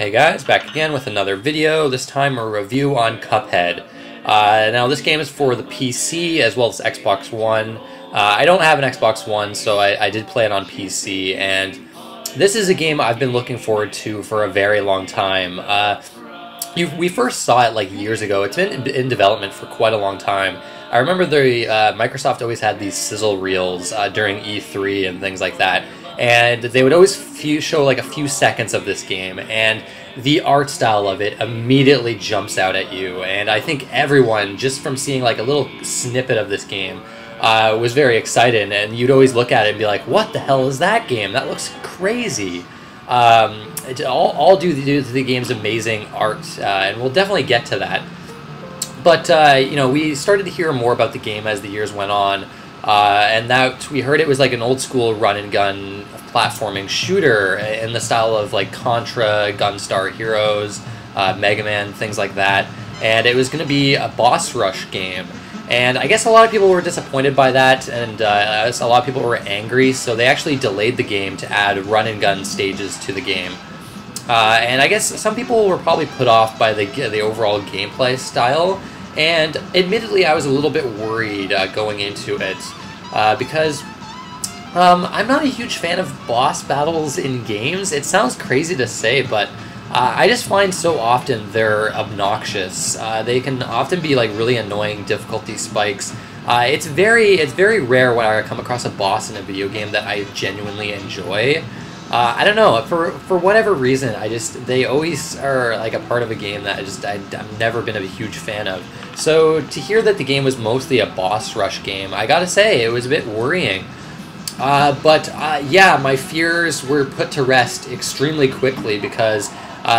Hey guys, back again with another video, this time a review on Cuphead. Now this game is for the PC as well as Xbox One. I don't have an Xbox One, so I did play it on PC, and this is a game I've been looking forward to for a very long time. We first saw it like years ago. It's been in development for quite a long time. I remember Microsoft always had these sizzle reels during E3 and things like that. And they would always show like a few seconds of this game, and the art style of it immediately jumps out at you. And I think everyone, just from seeing like a little snippet of this game, was very excited. And you'd always look at it and be like, "What the hell is that game? That looks crazy!" All due to the game's amazing art, and we'll definitely get to that. But you know, we started to hear more about the game as the years went on. And that we heard it was like an old school run and gun platforming shooter in the style of like Contra, Gunstar Heroes, Mega Man, things like that. And it was going to be a boss rush game. And I guess a lot of people were disappointed by that, and a lot of people were angry, so they actually delayed the game to add run and gun stages to the game. And I guess some people were probably put off by the overall gameplay style. And admittedly, I was a little bit worried going into it because I'm not a huge fan of boss battles in games. It sounds crazy to say, but I just find so often they're obnoxious. They can often be like really annoying difficulty spikes. It's very rare when I come across a boss in a video game that I genuinely enjoy. I don't know, for whatever reason, they always are like a part of a game that I've never been a huge fan of. So to hear that the game was mostly a boss rush game, I gotta say, it was a bit worrying. But yeah, my fears were put to rest extremely quickly because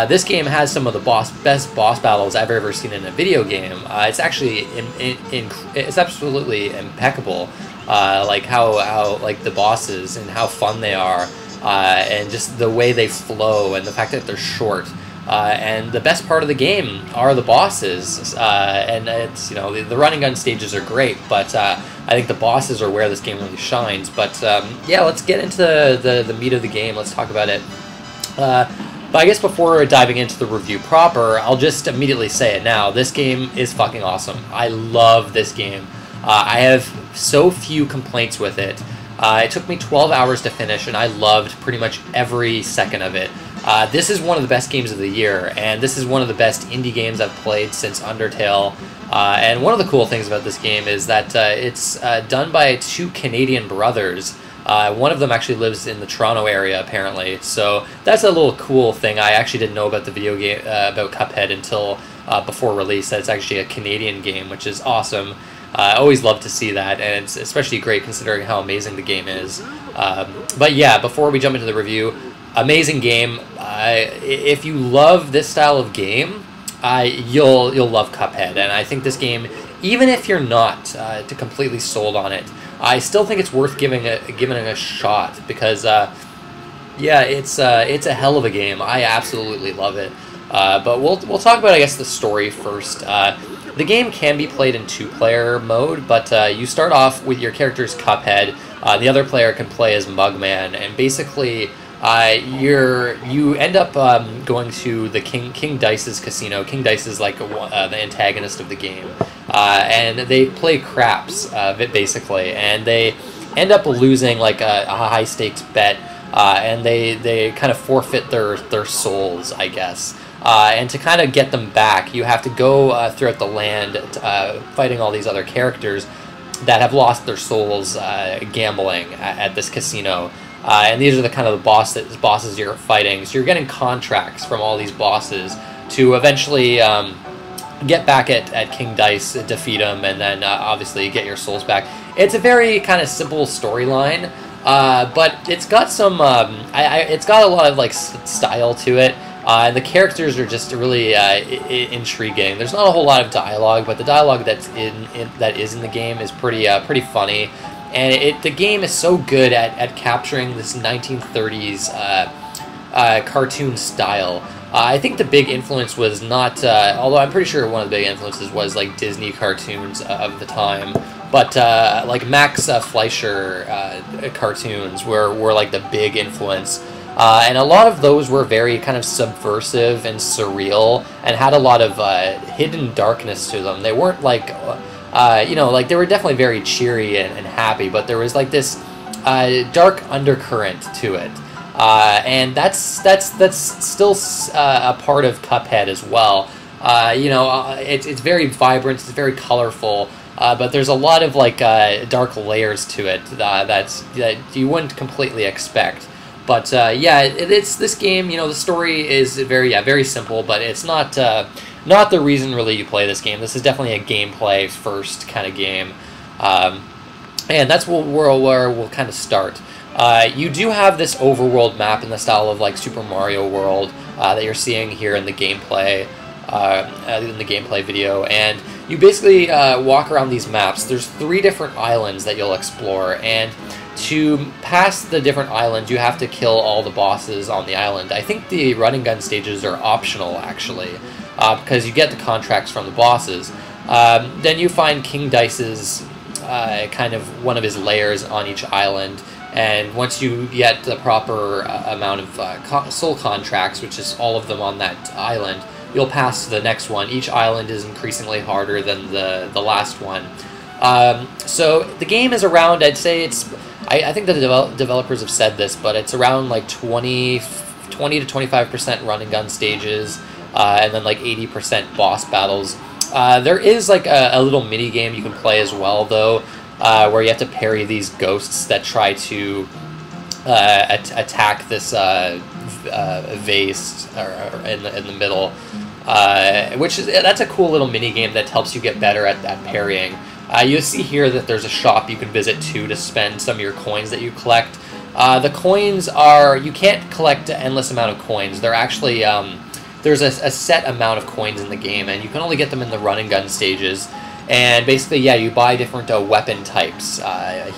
this game has some of the best boss battles I've ever seen in a video game. It's actually it's absolutely impeccable, like how like the bosses and how fun they are. And just the way they flow and the fact that they're short. And the best part of the game are the bosses. And it's, you know, the running gun stages are great, but I think the bosses are where this game really shines. But yeah, let's get into the meat of the game. Let's talk about it. But I guess before diving into the review proper, I'll just immediately say it now. This game is fucking awesome. I love this game. I have so few complaints with it. It took me 12 hours to finish, and I loved pretty much every second of it. This is one of the best games of the year, and this is one of the best indie games I've played since Undertale. And one of the cool things about this game is that it's done by two Canadian brothers. One of them actually lives in the Toronto area, apparently. So that's a little cool thing. I actually didn't know about the video game, about Cuphead, until before release, that it's actually a Canadian game, which is awesome. I always love to see that, and it's especially great considering how amazing the game is. But yeah, before we jump into the review, amazing game. If you love this style of game, you'll love Cuphead. And I think this game, even if you're not completely sold on it, I still think it's worth giving it a shot because yeah, it's a hell of a game. I absolutely love it. But we'll talk about, I guess, the story first. The game can be played in two-player mode, but you start off with your character's Cuphead. The other player can play as Mugman, and basically you end up going to the King Dice's casino. King Dice is like the antagonist of the game, and they play craps, basically, and they end up losing like a high-stakes bet, and they kind of forfeit their souls, I guess. And to kind of get them back, you have to go throughout the land fighting all these other characters that have lost their souls gambling at this casino. And these are the kind of the bosses you're fighting. So you're getting contracts from all these bosses to eventually get back at King Dice, defeat him, and then obviously get your souls back. It's a very kind of simple storyline, but it's got some it's got a lot of like style to it. And the characters are just really intriguing. There's not a whole lot of dialogue, but the dialogue that is in the game is pretty funny. And the game is so good at capturing this 1930s cartoon style. I think the big influence was not, although I'm pretty sure one of the big influences was like Disney cartoons of the time. But like Max Fleischer cartoons were like the big influence. And a lot of those were very kind of subversive and surreal and had a lot of hidden darkness to them. They weren't like, like they were definitely very cheery and happy, but there was like this dark undercurrent to it. And that's still a part of Cuphead as well. It's very vibrant, it's very colorful, but there's a lot of like dark layers to it that you wouldn't completely expect. But it's this game. The story is very simple, but it's not the reason really you play this game. This is definitely a gameplay first kind of game, and that's where we'll kind of start. You do have this overworld map in the style of like Super Mario World that you're seeing here in the gameplay video, and you basically walk around these maps. There's 3 different islands that you'll explore, and to pass the different islands, you have to kill all the bosses on the island. I think the run and gun stages are optional, actually, because you get the contracts from the bosses. Then you find King Dice's kind of one of his layers on each island, and once you get the proper amount of soul contracts, which is all of them on that island, you'll pass to the next one. Each island is increasingly harder than the last one. So the game is around, I'd say I think the developers have said this, but it's around like 20 to 25% run and gun stages, and then like 80% boss battles. There is like a little mini game you can play as well, though, where you have to parry these ghosts that try to attack this vase in the middle, that's a cool little mini game that helps you get better at parrying. You'll see here that there's a shop you can visit too to spend some of your coins that you collect. The coins you can't collect an endless amount of coins. They're actually, there's a set amount of coins in the game, and you can only get them in the run and gun stages. And basically, you buy different weapon types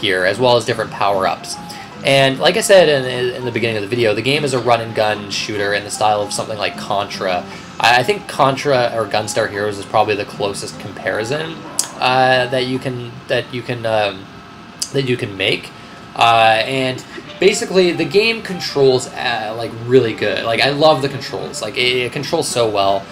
here, as well as different power-ups. And like I said in the beginning of the video, the game is a run and gun shooter in the style of something like Contra. I think Contra or Gunstar Heroes is probably the closest comparison that you can make, and basically the game controls like really good. Like, I love the controls. Like, it controls so well.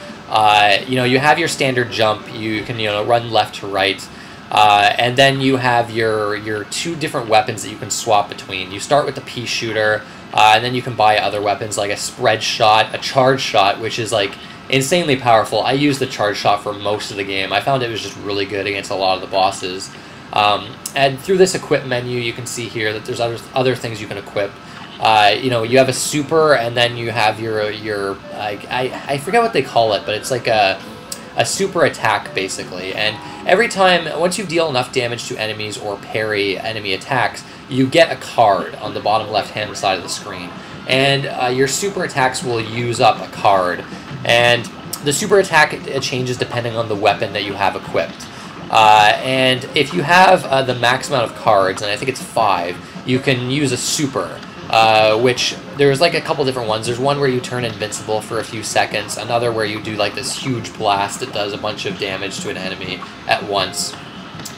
You have your standard jump. You can run left to right, and then you have your 2 different weapons that you can swap between. You start with the pea shooter, and then you can buy other weapons like a spread shot, a charge shot, which is like insanely powerful. I used the charge shot for most of the game. I found it was just really good against a lot of the bosses. And through this equip menu, you can see here that there's other things you can equip. You have a super, and then you have your I forget what they call it, but it's like a super attack, basically. And every time, once you deal enough damage to enemies or parry enemy attacks, you get a card on the bottom left-hand side of the screen. And your super attacks will use up a card. And the super attack changes depending on the weapon that you have equipped. And if you have the max amount of cards, and I think it's 5, you can use a super, which there's like a couple different ones. There's one where you turn invincible for a few seconds, another where you do like this huge blast that does a bunch of damage to an enemy at once.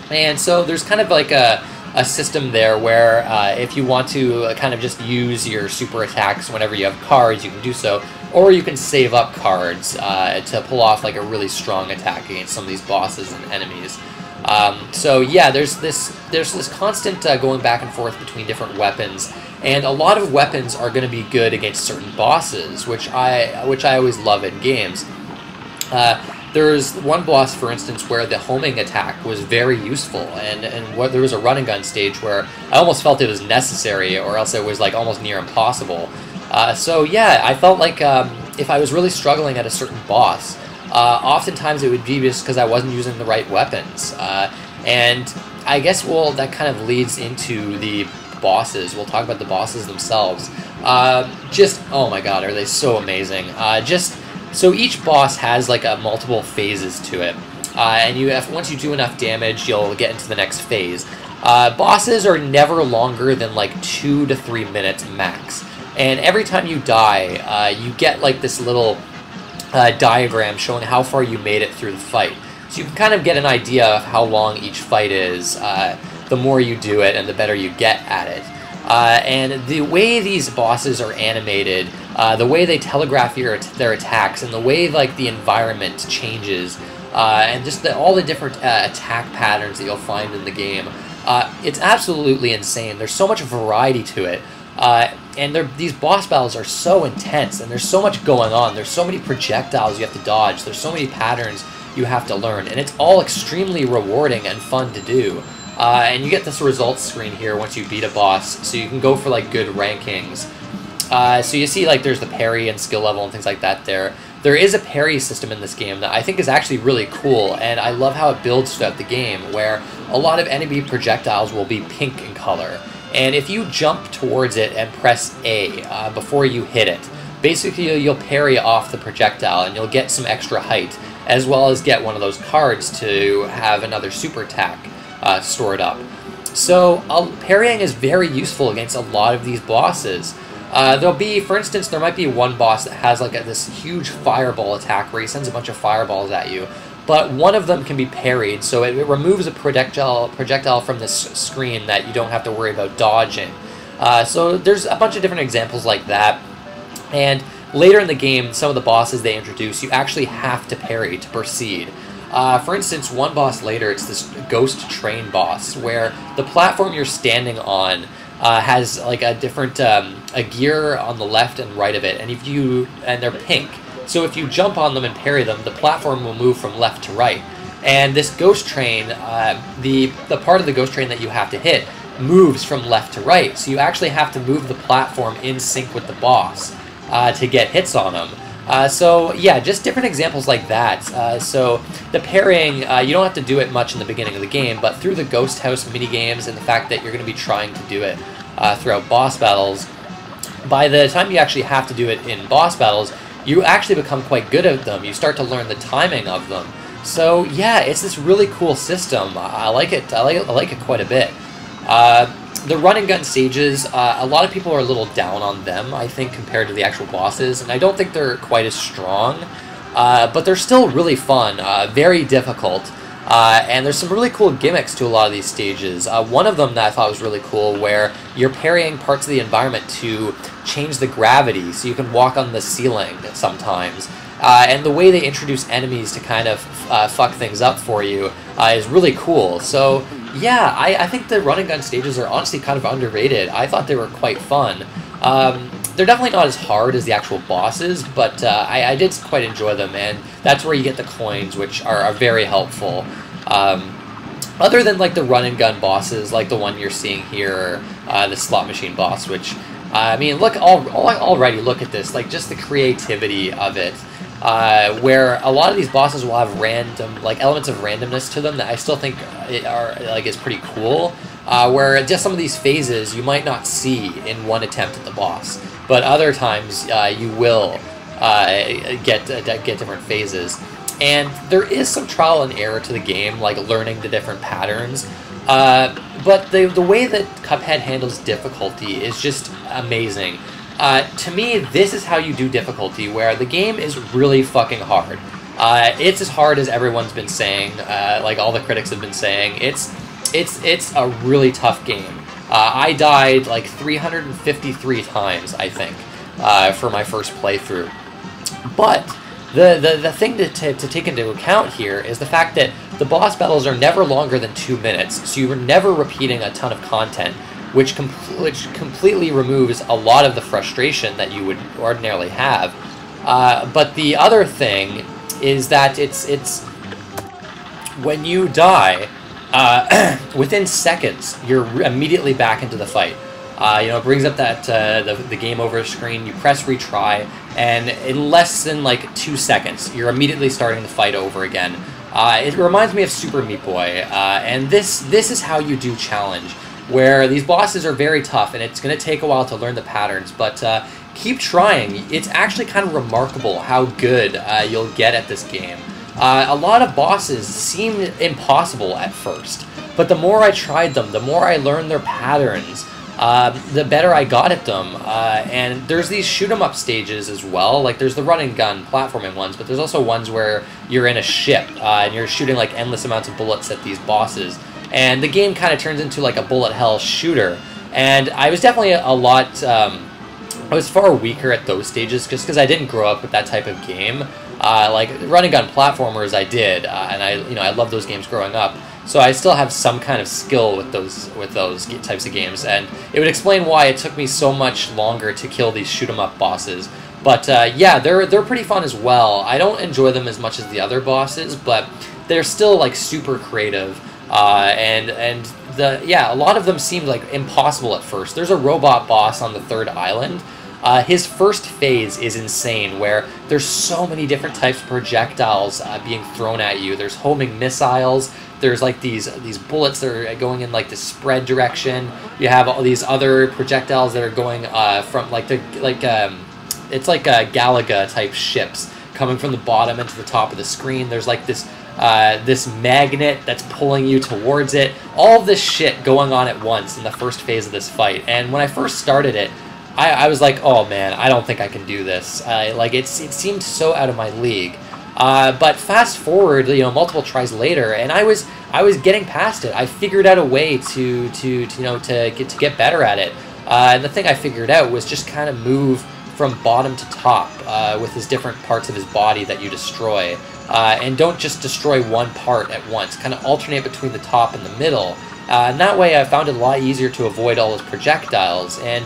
And so there's kind of like a system there where if you want to kind of just use your super attacks whenever you have cards, you can do so, or you can save up cards to pull off like a really strong attack against some of these bosses and enemies. So yeah, there's this constant going back and forth between different weapons, and a lot of weapons are going to be good against certain bosses, which I always love in games. There's one boss, for instance, where the homing attack was very useful, and there was a run and gun stage where I almost felt it was necessary, or else it was like almost near impossible. So yeah, I felt like if I was really struggling at a certain boss, oftentimes it would be just because I wasn't using the right weapons. And I guess, well, that kind of leads into the bosses. We'll talk about the bosses themselves. Oh my god, are they so amazing. So each boss has like multiple phases to it. And once you do enough damage, you'll get into the next phase. Bosses are never longer than like 2 to 3 minutes max. And every time you die, you get like this little diagram showing how far you made it through the fight. So you can kind of get an idea of how long each fight is, the more you do it and the better you get at it. And the way these bosses are animated, the way they telegraph their attacks, and the way like the environment changes, and just all the different attack patterns that you'll find in the game, it's absolutely insane. There's so much variety to it. And these boss battles are so intense, and there's so much going on. There's so many projectiles you have to dodge. There's so many patterns you have to learn, and it's all extremely rewarding and fun to do. And you get this results screen here once you beat a boss, so you can go for like good rankings. So you see like there's the parry and skill level and things like that there. There is a parry system in this game that I think is actually really cool, and I love how it builds throughout the game, where a lot of enemy projectiles will be pink in color. And if you jump towards it and press A before you hit it, basically you'll parry off the projectile and you'll get some extra height, as well as get one of those cards to have another super attack stored up. So parrying is very useful against a lot of these bosses. There'll be, for instance, there might be one boss that has like this huge fireball attack where he sends a bunch of fireballs at you, but one of them can be parried, so it removes a projectile from this screen that you don't have to worry about dodging. So there's a bunch of different examples like that, and later in the game, some of the bosses they introduce, you actually have to parry to proceed. For instance, one boss later, it's this ghost train boss, where the platform you're standing on has like a different a gear on the left and right of it, and they're pink. So if you jump on them and parry them, the platform will move from left to right. And this ghost train, the part of the ghost train that you have to hit, moves from left to right. So you actually have to move the platform in sync with the boss to get hits on them. So yeah, just different examples like that. So the parrying, you don't have to do it much in the beginning of the game, but through the Ghost House minigames and the fact that you're going to be trying to do it throughout boss battles, by the time you actually have to do it in boss battles, you actually become quite good at them. You start to learn the timing of them. So yeah, it's this really cool system. I like it. I like it quite a bit. The run and gun stages, a lot of people are a little down on them, I think, compared to the actual bosses, and I don't think they're quite as strong, but they're still really fun, very difficult, and there's some really cool gimmicks to a lot of these stages. One of them that I thought was really cool, where you're parrying parts of the environment to change the gravity, so you can walk on the ceiling sometimes. And the way they introduce enemies to kind of fuck things up for you is really cool. So yeah, I think the run and gun stages are honestly kind of underrated. I thought they were quite fun. They're definitely not as hard as the actual bosses, but I did quite enjoy them, and that's where you get the coins, which are very helpful. Other than like the run and gun bosses, like the one you're seeing here, the slot machine boss, which I mean, look already look at this, like just the creativity of it. Where a lot of these bosses will have random, like elements of randomness to them that I still think is pretty cool. Where just some of these phases you might not see in one attempt at the boss, but other times you will get different phases. And there is some trial and error to the game, like learning the different patterns. But the way that Cuphead handles difficulty is just amazing. To me, this is how you do difficulty, where the game is really fucking hard. It's as hard as everyone's been saying, like all the critics have been saying. It's a really tough game. I died like 353 times, I think, for my first playthrough. But the thing to take into account here is the fact that the boss battles are never longer than 2 minutes, so you're never repeating a ton of content, which completely removes a lot of the frustration that you would ordinarily have. But the other thing is that it's when you die, within seconds, you're immediately back into the fight. It brings up that the game over screen. You press retry, and in less than like 2 seconds, you're immediately starting the fight over again. It reminds me of Super Meat Boy, and this is how you do challenge, where these bosses are very tough, and it's going to take a while to learn the patterns, but keep trying. It's actually kind of remarkable how good you'll get at this game. A lot of bosses seemed impossible at first, but the more I tried them, the more I learned their patterns, the better I got at them. And there's these shoot-'em-up stages as well, like there's the run-and-gun platforming ones, but there's also ones where you're in a ship, and you're shooting like endless amounts of bullets at these bosses. And the game kind of turns into like a bullet hell shooter, And I was definitely a lot... I was far weaker at those stages just because I didn't grow up with that type of game. Like running gun platformers, I did, and I love those games growing up. So I still have some kind of skill with those types of games, and it would explain why it took me so much longer to kill these shoot 'em up bosses. But yeah, they're pretty fun as well. I don't enjoy them as much as the other bosses, but they're still like super creative, and a lot of them seemed like impossible at first. There's a robot boss on the 3rd island. His first phase is insane, where there's so many different types of projectiles being thrown at you. There's homing missiles. There's like these bullets that are going in like the spread direction. You have all these other projectiles that are going from it's like Galaga type ships coming from the bottom into the top of the screen. There's like this magnet that's pulling you towards it. All of this shit going on at once in the first phase of this fight. And when I first started it, I was like, oh man, I don't think I can do this. Like it seemed so out of my league. But fast forward, multiple tries later, and I was getting past it. I figured out a way to get better at it. And the thing I figured out was just kind of move from bottom to top with his different parts of his body that you destroy. And don't just destroy one part at once. Kind of alternate between the top and the middle. And that way I found it a lot easier to avoid all those projectiles. And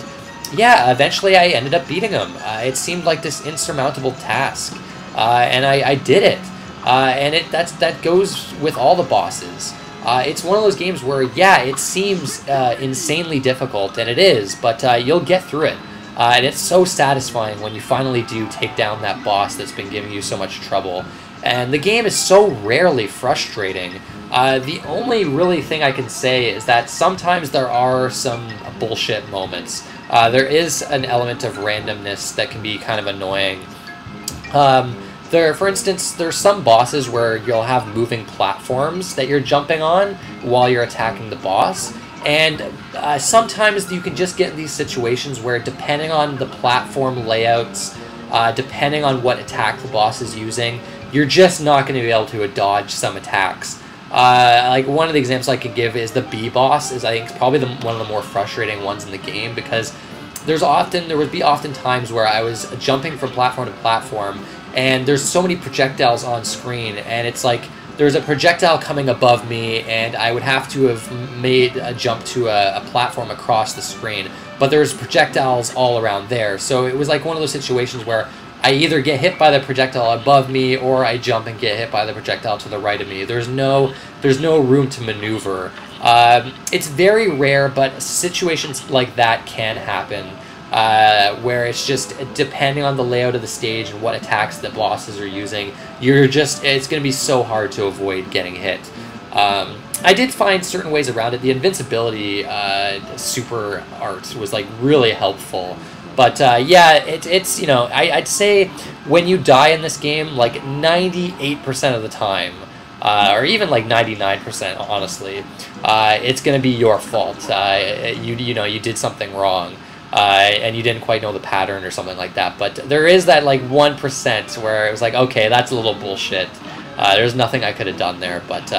yeah, eventually I ended up beating him. It seemed like this insurmountable task. And I did it. And that goes with all the bosses. It's one of those games where, yeah, it seems insanely difficult, and it is, but you'll get through it. And it's so satisfying when you finally do take down that boss that's been giving you so much trouble. And the game is so rarely frustrating. The only really thing I can say is that sometimes there are some bullshit moments. There is an element of randomness that can be kind of annoying. For instance, there's some bosses where you'll have moving platforms that you're jumping on while you're attacking the boss. And sometimes you can just get in these situations where, depending on the platform layouts, depending on what attack the boss is using, you're just not going to be able to dodge some attacks. Like one of the examples I could give is the B boss. I think probably one of the more frustrating ones in the game, because there would be often times where I was jumping from platform to platform, and there's so many projectiles on screen, and it's like there's a projectile coming above me, and I would have to have made a jump to a platform across the screen, but there's projectiles all around there. So it was like one of those situations where I either get hit by the projectile above me, or I jump and get hit by the projectile to the right of me. There's no room to maneuver. It's very rare, but situations like that can happen, where it's just depending on the layout of the stage and what attacks the bosses are using, it's going to be so hard to avoid getting hit. I did find certain ways around it. The invincibility super art was like really helpful. But yeah, it's I'd say when you die in this game, like 98% of the time, or even like 99%, honestly, it's going to be your fault. You did something wrong, and you didn't quite know the pattern or something like that. But there is that like 1% where it was like, okay, that's a little bullshit. There's nothing I could have done there. But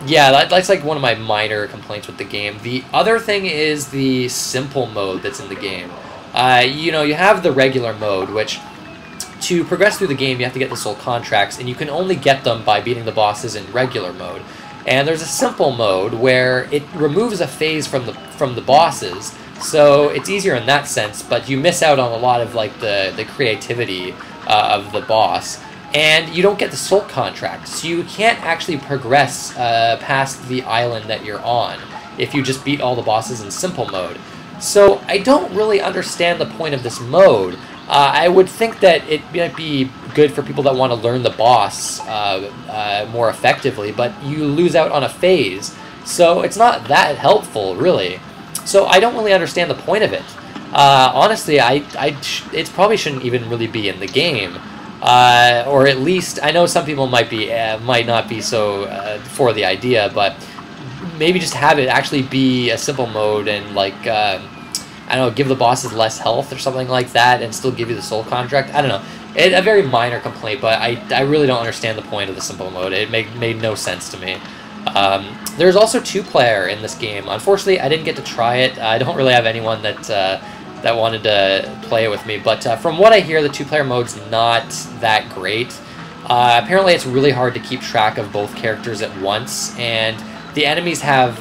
yeah, that's like one of my minor complaints with the game. The other thing is the simple mode that's in the game. You have the regular mode, which, to progress through the game, you have to get the soul contracts, and you can only get them by beating the bosses in regular mode. And there's a simple mode where it removes a phase from the bosses, so it's easier in that sense, but you miss out on a lot of like the creativity of the boss, and you don't get the soul contract, so you can't actually progress past the island that you're on if you just beat all the bosses in simple mode. So I don't really understand the point of this mode. I would think that it might be good for people that want to learn the boss more effectively, but you lose out on a phase, so it's not that helpful, really. So I don't really understand the point of it. Honestly, it probably shouldn't even really be in the game, or at least I know some people might not be so for the idea, but maybe just have it actually be a simple mode and like I don't know, give the bosses less health or something like that and still give you the soul contract. I don't know. A very minor complaint, but I really don't understand the point of the simple mode. It made no sense to me. There's also two-player in this game. Unfortunately, I didn't get to try it. I don't really have anyone that that wanted to play it with me, but from what I hear, the two-player mode's not that great. Apparently, it's really hard to keep track of both characters at once, and the enemies have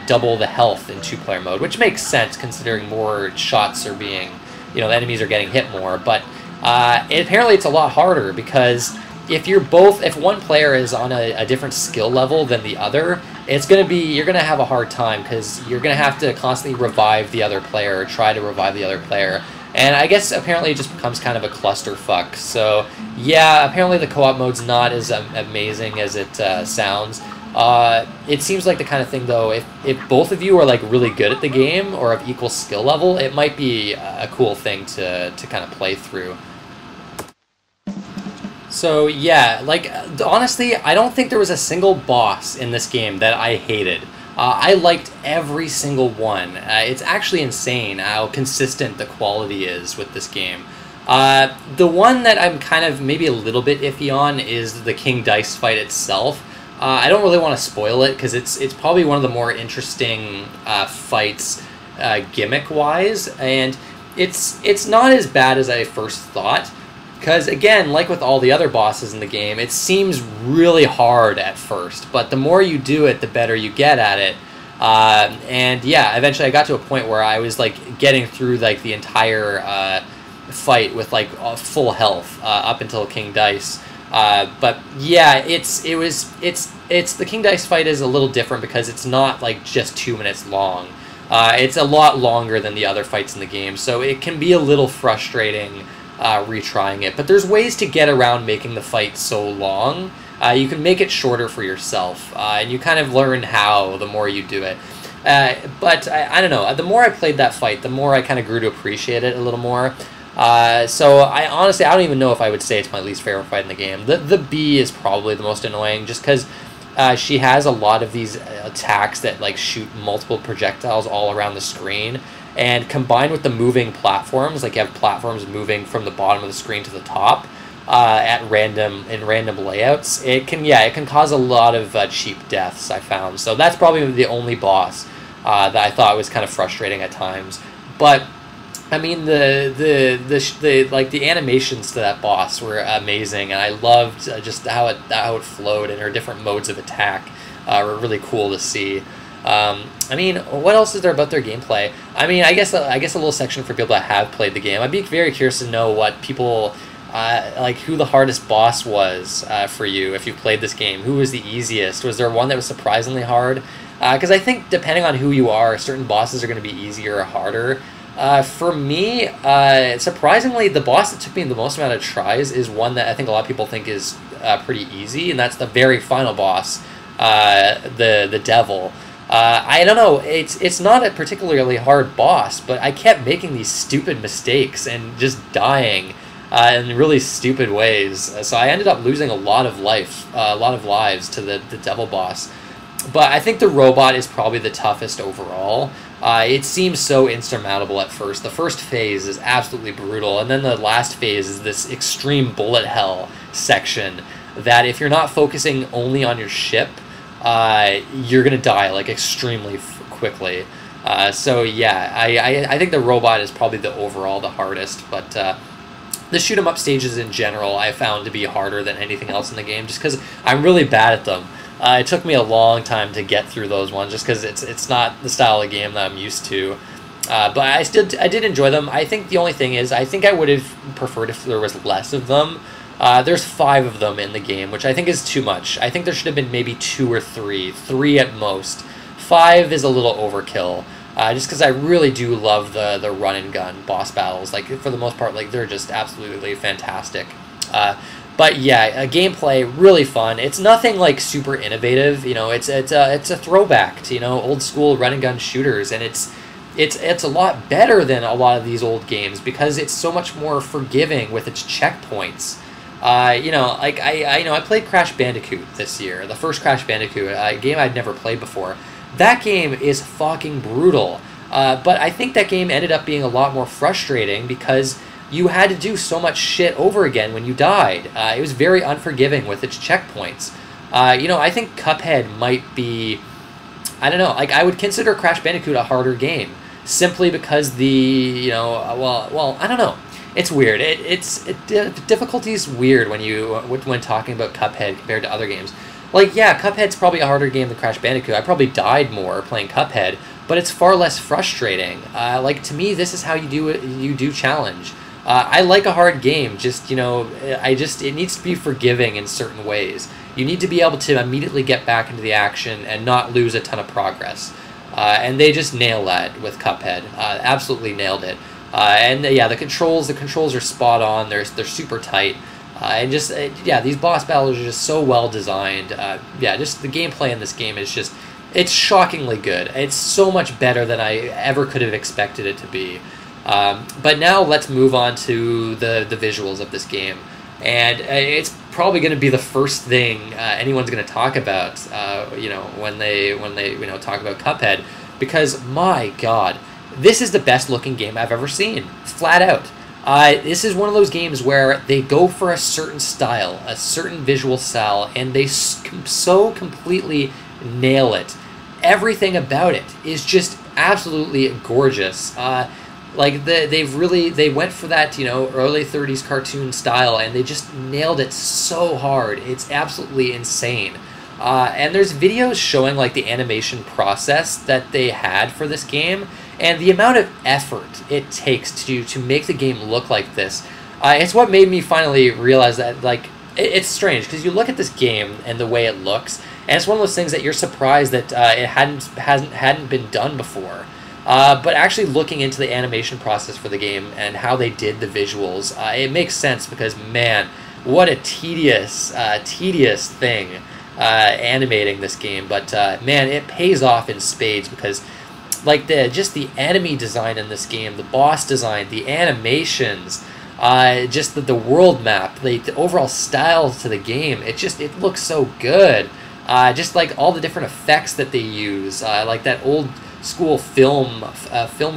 double the health in two-player mode, which makes sense considering more shots are being, the enemies are getting hit more. But apparently, it's a lot harder because if one player is on a different skill level than the other, you're gonna have a hard time because you're gonna have to constantly revive the other player or try to revive the other player. And I guess apparently it just becomes kind of a clusterfuck. So yeah, apparently the co-op mode's not as amazing as it sounds. It seems like the kind of thing though, if both of you are like really good at the game or of equal skill level, it might be a cool thing to kind of play through. So yeah, like honestly, I don't think there was a single boss in this game that I hated. I liked every single one. It's actually insane how consistent the quality is with this game. The one that I'm kind of maybe a little bit iffy on is the King Dice fight itself. I don't really want to spoil it because it's probably one of the more interesting fights gimmick-wise, and it's not as bad as I first thought. Because, again, like with all the other bosses in the game, it seems really hard at first, but the more you do it, the better you get at it. And yeah, eventually I got to a point where I was like getting through like the entire fight with like full health up until King Dice. But yeah, the King Dice fight is a little different because it's not like just 2 minutes long. It's a lot longer than the other fights in the game, so it can be a little frustrating retrying it, but there's ways to get around making the fight so long. You can make it shorter for yourself, and you kind of learn how the more you do it. But I don't know, the more I played that fight, the more I kind of grew to appreciate it a little more. So I honestly, I don't even know if I would say it's my least favorite fight in the game. The bee is probably the most annoying, just because she has a lot of these attacks that like shoot multiple projectiles all around the screen. And combined with the moving platforms, like you have platforms moving from the bottom of the screen to the top in random layouts, it can cause a lot of cheap deaths, I found. So that's probably the only boss that I thought was kind of frustrating at times. But I mean, the animations to that boss were amazing, and I loved just how it flowed, and her different modes of attack were really cool to see. I mean, what else is there about their gameplay? I mean, I guess a little section for people that have played the game. I'd be very curious to know what people like, who the hardest boss was for you if you played this game. Who was the easiest? Was there one that was surprisingly hard? Because I think depending on who you are, certain bosses are going to be easier or harder. For me, surprisingly, the boss that took me the most amount of tries is one that I think a lot of people think is pretty easy, and that's the very final boss, the devil. I don't know, it's not a particularly hard boss, but I kept making these stupid mistakes and just dying in really stupid ways. So I ended up losing a lot of lives to the devil boss. But I think the robot is probably the toughest overall. It seems so insurmountable at first. The first phase is absolutely brutal, and then the last phase is this extreme bullet hell section that if you're not focusing only on your ship, you're going to die like extremely quickly. So yeah, I think the robot is probably the hardest, but the shoot 'em up stages in general I found to be harder than anything else in the game, just because I'm really bad at them. It took me a long time to get through those ones, just because it's not the style of game that I'm used to. But I did enjoy them. I think the only thing is, I think I would have preferred if there was less of them. There's 5 of them in the game, which I think is too much. I think there should have been maybe 2 or 3 at most. 5 is a little overkill, just because I really do love the run and gun boss battles. Like, for the most part, like, they're just absolutely fantastic. But yeah, gameplay really fun. It's nothing like super innovative. It's a throwback to old school run and gun shooters, and it's a lot better than a lot of these old games because it's so much more forgiving with its checkpoints. Like I played Crash Bandicoot this year, the first Crash Bandicoot, a game I'd never played before. That game is fucking brutal, but I think that game ended up being a lot more frustrating because you had to do so much shit over again when you died. It was very unforgiving with its checkpoints. You know, I think Cuphead might be, I don't know, like I would consider Crash Bandicoot a harder game simply because the, you know, well, I don't know. It's weird. Difficulty is weird when talking about Cuphead compared to other games. Like, yeah, Cuphead's probably a harder game than Crash Bandicoot. I probably died more playing Cuphead, but it's far less frustrating. Like, to me, this is how you do it. You do challenge. I like a hard game. Just, you know, it needs to be forgiving in certain ways. You need to be able to immediately get back into the action and not lose a ton of progress. And they just nail that with Cuphead. Absolutely nailed it. And yeah, the controls are spot on. They're super tight. And just yeah, these boss battles are just so well designed. Yeah, just the gameplay in this game is just, it's shockingly good. It's so much better than I ever could have expected it to be. But now let's move on to the visuals of this game. And it's probably going to be the first thing anyone's going to talk about, you know, when they you know, talk about Cuphead, because my God, this is the best looking game I've ever seen, flat out. This is one of those games where they go for a certain style, a certain visual style, and they so completely nail it. Everything about it is just absolutely gorgeous. Like they went for that, you know, early 30s cartoon style, and they just nailed it so hard. It's absolutely insane. And there's videos showing like the animation process that they had for this game, and the amount of effort it takes to make the game look like this. It's what made me finally realize that, like, it's strange because you look at this game and the way it looks, and it's one of those things that you're surprised that it hadn't been done before. But actually looking into the animation process for the game and how they did the visuals, it makes sense because, man, what a tedious thing animating this game. But man, it pays off in spades because, like, just the enemy design in this game, the boss design, the animations, just the world map, the overall style to the game, it looks so good. Just like all the different effects that they use, like that old school film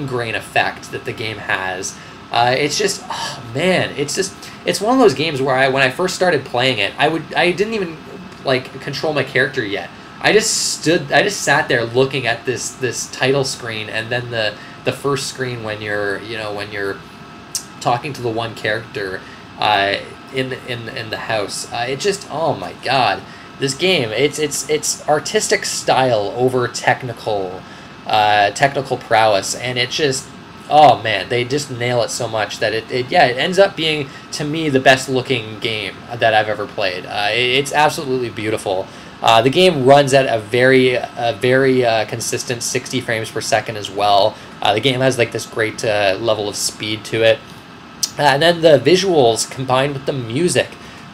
grain effect that the game has. It's just, oh man, it's one of those games where when I first started playing it, I didn't even like control my character yet. I just sat there looking at this title screen, and then the first screen when you're talking to the one character in the house. It just, oh my God, this game, it's artistic style over technical prowess, and it just, oh man, they just nail it so much that it ends up being, to me, the best looking game that I've ever played. It's absolutely beautiful. The game runs at a very consistent 60 frames per second as well. The game has like this great level of speed to it. And then the visuals combined with the music.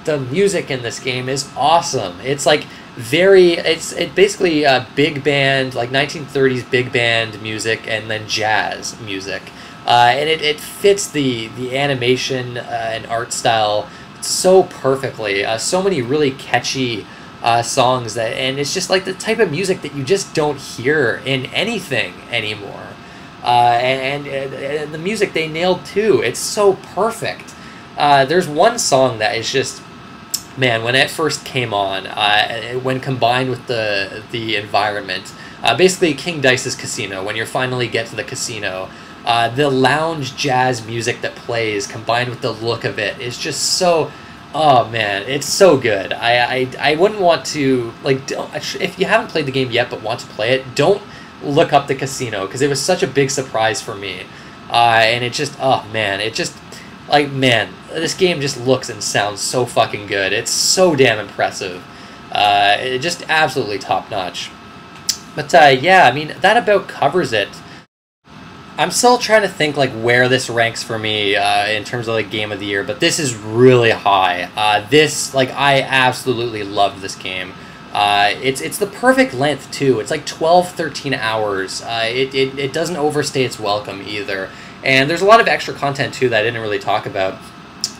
The music in this game is awesome. It's like it's basically a big band, like 1930s big band music, and then jazz music. And it fits the animation and art style so perfectly. So many really catchy songs and it's just like the type of music that you just don't hear in anything anymore. And the music they nailed too. It's so perfect. There's one song that is just, man, when it first came on, when combined with the environment, basically King Dice's casino, when you finally get to the casino, the lounge jazz music that plays combined with the look of it is just so, oh man, it's so good. I wouldn't want to, like, if you haven't played the game yet but want to play it, don't look up the casino, because it was such a big surprise for me. And it just, oh man, it just, like, man, this game just looks and sounds so fucking good. It's so damn impressive. It just absolutely top notch. But yeah, I mean, that about covers it. I'm still trying to think like where this ranks for me in terms of like game of the year, but this is really high. I absolutely love this game. It's the perfect length too. It's like 12-13 hours. It doesn't overstay its welcome either. And there's a lot of extra content too that I didn't really talk about.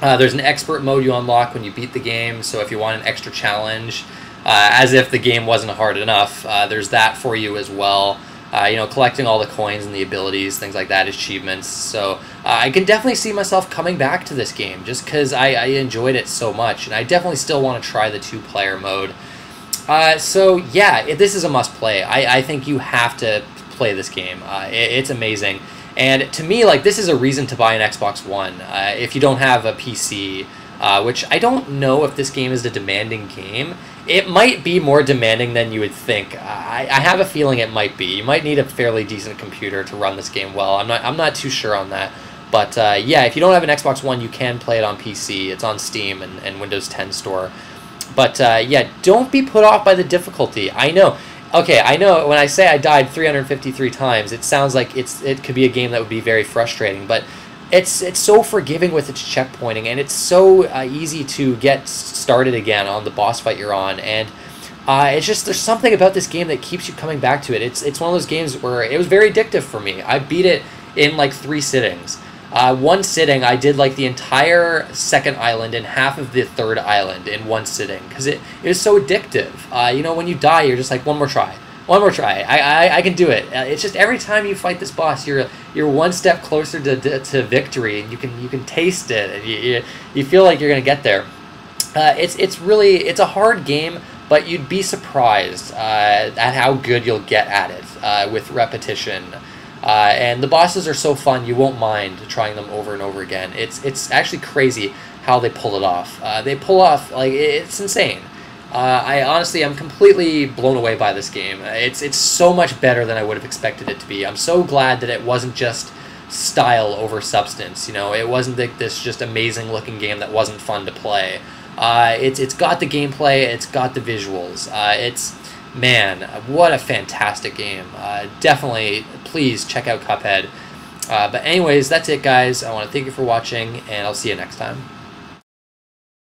There's an expert mode you unlock when you beat the game, so if you want an extra challenge, as if the game wasn't hard enough, there's that for you as well. Collecting all the coins and the abilities, things like that, achievements. So I can definitely see myself coming back to this game just because I enjoyed it so much, and I definitely still want to try the 2-player mode. So yeah, this is a must play. I think you have to play this game. It's amazing, and to me, like, this is a reason to buy an Xbox One if you don't have a PC. Which I don't know if this game is a demanding game. It might be more demanding than you would think. I have a feeling it might be. You might need a fairly decent computer to run this game well. I'm not too sure on that. But yeah, if you don't have an Xbox One, you can play it on PC. It's on Steam and Windows 10 Store. But yeah, don't be put off by the difficulty. I know. Okay, I know when I say I died 353 times, it sounds like it could be a game that would be very frustrating, but it's so forgiving with its checkpointing, and it's so easy to get started again on the boss fight you're on, and it's just, there's something about this game that keeps you coming back to it. It's one of those games where it was very addictive for me. I beat it in like 3 sittings. One sitting, I did like the entire second island and half of the third island in one sitting, because it was so addictive. You know, when you die, you're just like, one more try. One more try. I can do it. It's just every time you fight this boss, you're one step closer to victory, and you can taste it, and you feel like you're gonna get there. It's a hard game, but you'd be surprised at how good you'll get at it with repetition. And the bosses are so fun, you won't mind trying them over and over again. It's actually crazy how they pull it off. They pull off, like, it's insane. I honestly am completely blown away by this game. It's so much better than I would have expected it to be. I'm so glad that it wasn't just style over substance. You know, it wasn't this just amazing looking game that wasn't fun to play. It's got the gameplay, it's got the visuals. Man, what a fantastic game. Definitely, please check out Cuphead. But anyways, that's it, guys. I want to thank you for watching, and I'll see you next time.